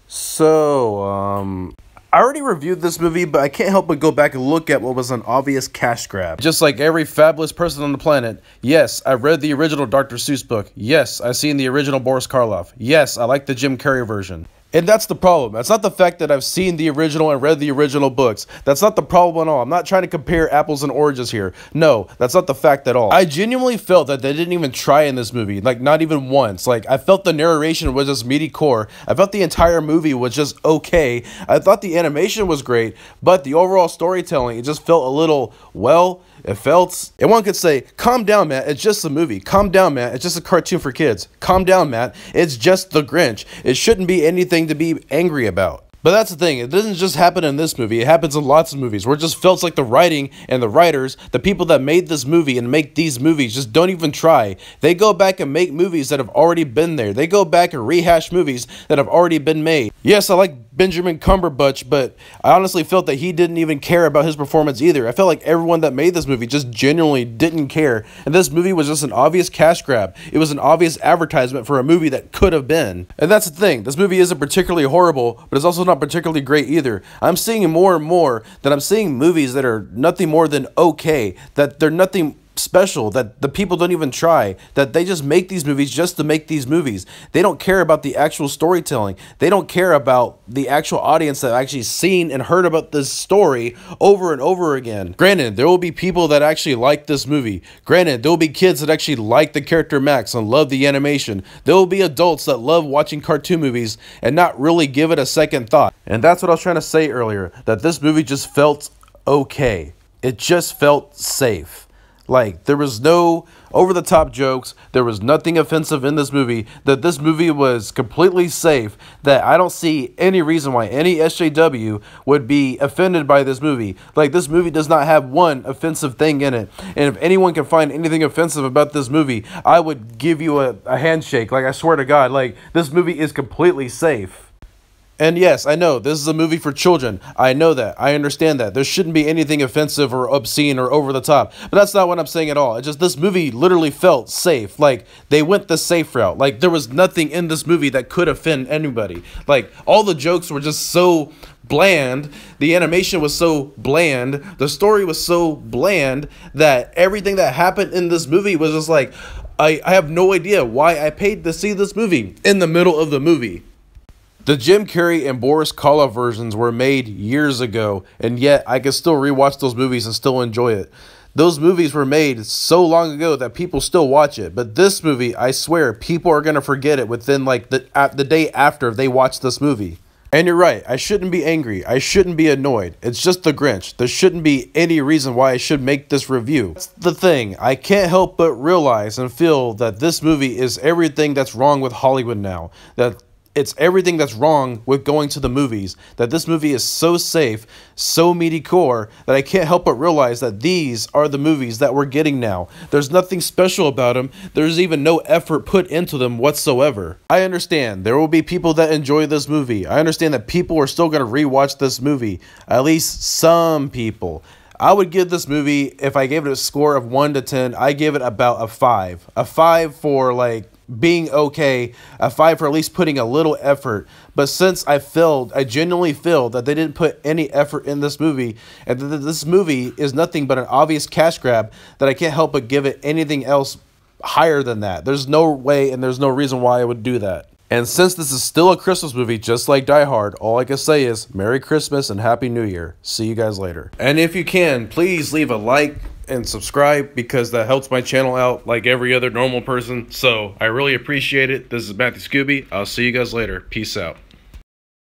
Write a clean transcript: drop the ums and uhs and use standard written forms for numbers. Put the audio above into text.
I already reviewed this movie, but I can't help but go back and look at what was an obvious cash grab. Just like every fabulous person on the planet, yes, I read the original Dr. Seuss book. Yes, I've seen the original Boris Karloff. Yes, I like the Jim Carrey version. And that's the problem. That's not the fact that I've seen the original and read the original books. That's not the problem at all. I'm not trying to compare apples and oranges here. No, that's not the fact at all. I genuinely felt that they didn't even try in this movie. Like, not even once. Like, I felt the narration was just mediocre. I felt the entire movie was just okay. I thought the animation was great, but the overall storytelling, it just felt a little, well, and one could say, calm down, Matt, it's just a movie. Calm down, Matt, it's just a cartoon for kids. Calm down, Matt, it's just the Grinch. It shouldn't be anything to be angry about. But that's the thing, it doesn't just happen in this movie, it happens in lots of movies, where it just feels like the writing and the writers, the people that made this movie and make these movies just don't even try. They go back and make movies that have already been there. They go back and rehash movies that have already been made. Yes, I like Benjamin Cumberbatch, but I honestly felt that he didn't even care about his performance either. I felt like everyone that made this movie just genuinely didn't care, and this movie was just an obvious cash grab. It was an obvious advertisement for a movie that could have been. And that's the thing, this movie isn't particularly horrible, but it's also not particularly great either. I'm seeing more and more that I'm seeing movies that are nothing more than okay, that they're nothing special, that the people don't even try, that they just make these movies just to make these movies. They don't care about the actual storytelling. They don't care about the actual audience that actually seen and heard about this story over and over again. Granted, there will be people that actually like this movie. Granted, there will be kids that actually like the character Max and love the animation. There will be adults that love watching cartoon movies and not really give it a second thought. And that's what I was trying to say earlier, that this movie just felt okay. It just felt safe. Like, there was no over-the-top jokes, there was nothing offensive in this movie, that this movie was completely safe, that I don't see any reason why any SJW would be offended by this movie. Like, this movie does not have one offensive thing in it, and if anyone can find anything offensive about this movie, I would give you a handshake. Like, I swear to God, like, this movie is completely safe. And yes, I know, this is a movie for children. I know that. I understand that. There shouldn't be anything offensive or obscene or over the top. But that's not what I'm saying at all. It's just this movie literally felt safe. Like, they went the safe route. Like, there was nothing in this movie that could offend anybody. Like, all the jokes were just so bland. The animation was so bland. The story was so bland that everything that happened in this movie was just like, I have no idea why I paid to see this movie in the middle of the movie. The Jim Carrey and Boris Karloff versions were made years ago, and yet I can still rewatch those movies and still enjoy it. Those movies were made so long ago that people still watch it. But this movie, I swear, people are going to forget it within like the day after they watch this movie. And you're right, I shouldn't be angry. I shouldn't be annoyed. It's just the Grinch. There shouldn't be any reason why I should make this review. That's the thing. I can't help but realize and feel that this movie is everything that's wrong with Hollywood now. That it's everything that's wrong with going to the movies, that this movie is so safe, so mediocre, that I can't help but realize that these are the movies that we're getting now. There's nothing special about them. There's even no effort put into them whatsoever. I understand there will be people that enjoy this movie. I understand that people are still going to rewatch this movie. At least some people. I would give this movie, if I gave it a score of 1 to 10, I give it about a 5. A 5 for like being okay, a 5 for at least putting a little effort. But since I genuinely feel that they didn't put any effort in this movie, and that this movie is nothing but an obvious cash grab, that I can't help but give it anything else higher than that. There's no way and there's no reason why I would do that. And since this is still a Christmas movie, just like Die Hard, all I can say is Merry Christmas and Happy New Year. See you guys later. And if you can, please leave a like and subscribe, because that helps my channel out like every other normal person. So I really appreciate it. This is Matthew Scooby. I'll see you guys later. Peace out.